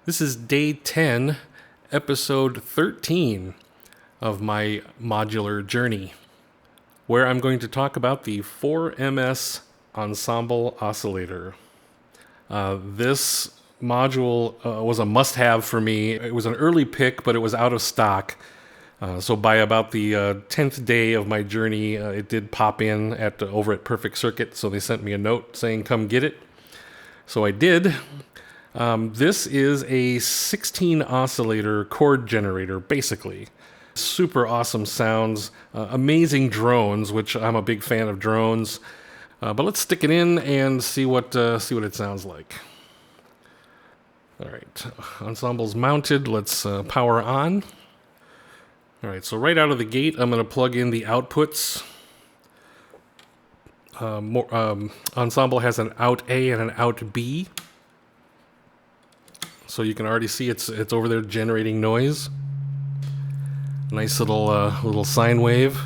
This is day 10, episode 13 of my modular journey, where I'm going to talk about the 4MS Ensemble oscillator. This module was a must-have for me. It was an early pick, but it was out of stock. So by about the 10th day of my journey, it did pop in over at Perfect Circuit, so they sent me a note saying, come get it. So I did. This is a 16 oscillator chord generator, basically. Super awesome sounds, amazing drones, which I'm a big fan of drones. But let's stick it in and see what it sounds like. All right, ensemble's mounted. Let's power on. All right, so right out of the gate, I'm going to plug in the outputs. Ensemble has an out A and an out B. So you can already see it's over there generating noise. Nice little sine wave.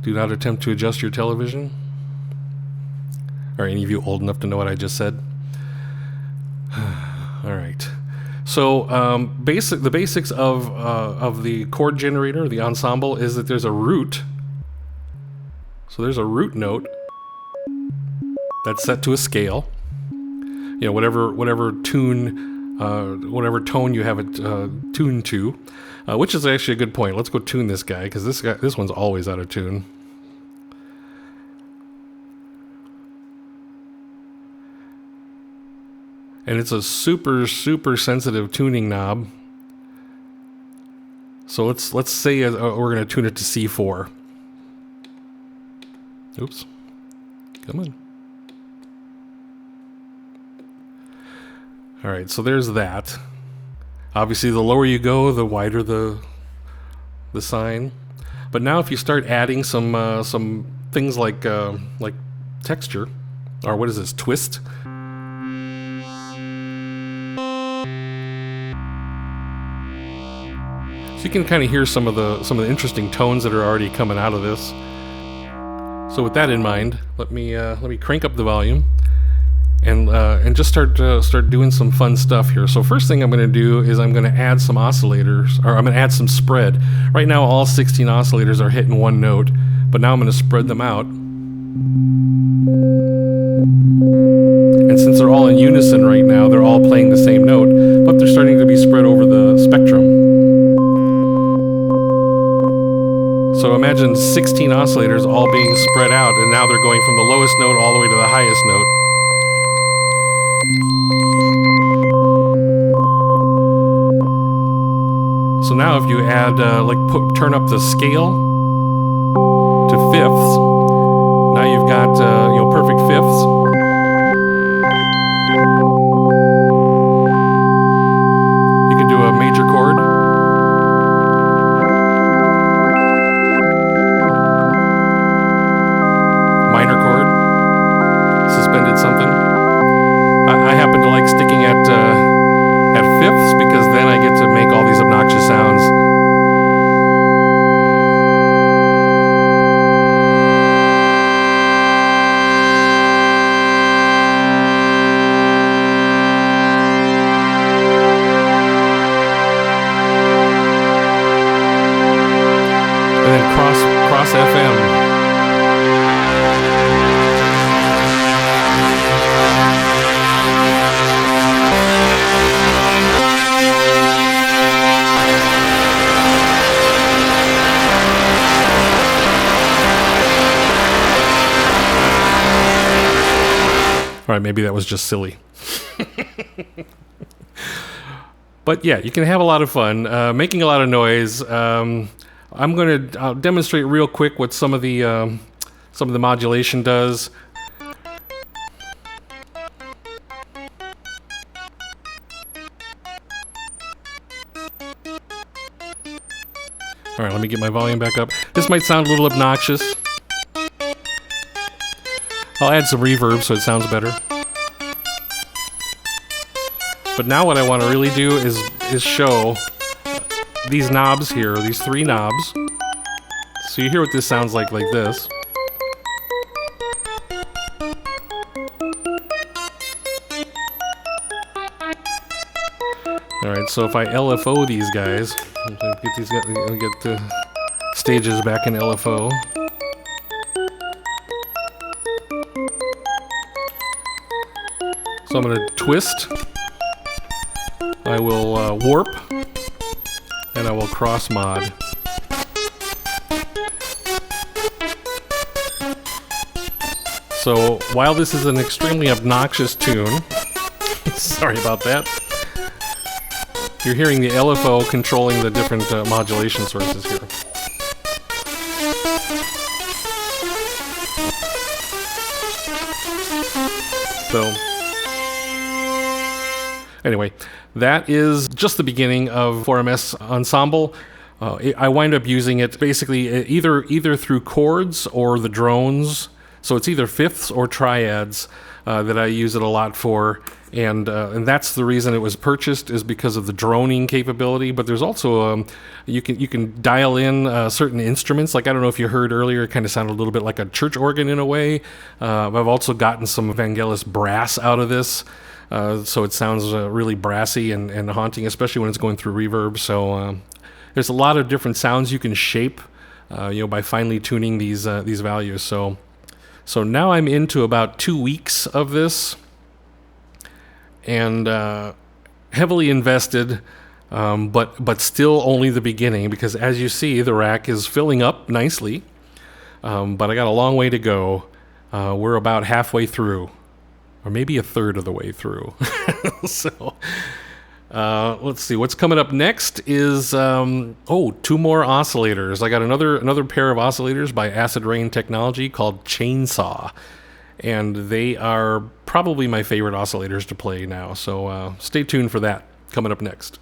Do not attempt to adjust your television. Are any of you old enough to know what I just said? All right. So the basics of the chord generator, the ensemble, is that there's a root. So there's a root note that's set to a scale. You know, whatever tune, whatever tone you have it tuned to, which is actually a good point. Let's go tune this guy, because this one's always out of tune. And it's a super sensitive tuning knob. So let's say we're going to tune it to C4. Oops. Come on. All right, so there's that. Obviously, the lower you go, the wider the sine. But now, if you start adding some things like texture, or what is this, twist? So you can kind of hear some of the interesting tones that are already coming out of this. So with that in mind, let me crank up the volume. And just start doing some fun stuff here. So first thing I'm going to do is I'm going to add some oscillators, or I'm going to add some spread. Right now all 16 oscillators are hitting one note, but now I'm going to spread them out. And since they're all in unison right now, they're all playing the same note, but they're starting to be spread over the spectrum. So imagine 16 oscillators all being spread out, and now they're going from the lowest note all the way to the highest note. So now if you add, turn up the scale to fifths, now you've got, perfect fifths. You can do a major chord. Minor chord. Suspended something. I happen to like sticking at fifths, because then I get to make all these obnoxious sounds. And then cross FM. All right, maybe that was just silly. But yeah, you can have a lot of fun, making a lot of noise. I'm going to demonstrate real quick what some of the modulation does. All right, let me get my volume back up. This might sound a little obnoxious. I'll add some reverb so it sounds better. But now what I want to really do is show these knobs here, these three knobs. So you hear what this sounds like this. All right, so if I LFO these guys, get the stages back in LFO. So I'm going to twist, I will warp, and I will cross mod. So while this is an extremely obnoxious tune, sorry about that, you're hearing the LFO controlling the different modulation sources here. So anyway, that is just the beginning of 4MS Ensemble. I wind up using it basically either through chords or the drones. So it's either fifths or triads that I use it a lot for, and that's the reason it was purchased, is because of the droning capability. But there's also you can dial in certain instruments. Like, I don't know if you heard earlier, it kind of sounded a little bit like a church organ in a way. I've also gotten some Vangelis brass out of this. So it sounds really brassy and haunting, especially when it's going through reverb. So there's a lot of different sounds you can shape, by finely tuning these values. So now I'm into about 2 weeks of this, and heavily invested, but still only the beginning, because as you see, the rack is filling up nicely, but I got a long way to go. We're about halfway through, or maybe a third of the way through. So let's see, what's coming up next is 2 more oscillators. I got another pair of oscillators by Acid Rain Technology called Chainsaw, and they are probably my favorite oscillators to play now. So stay tuned for that, coming up next.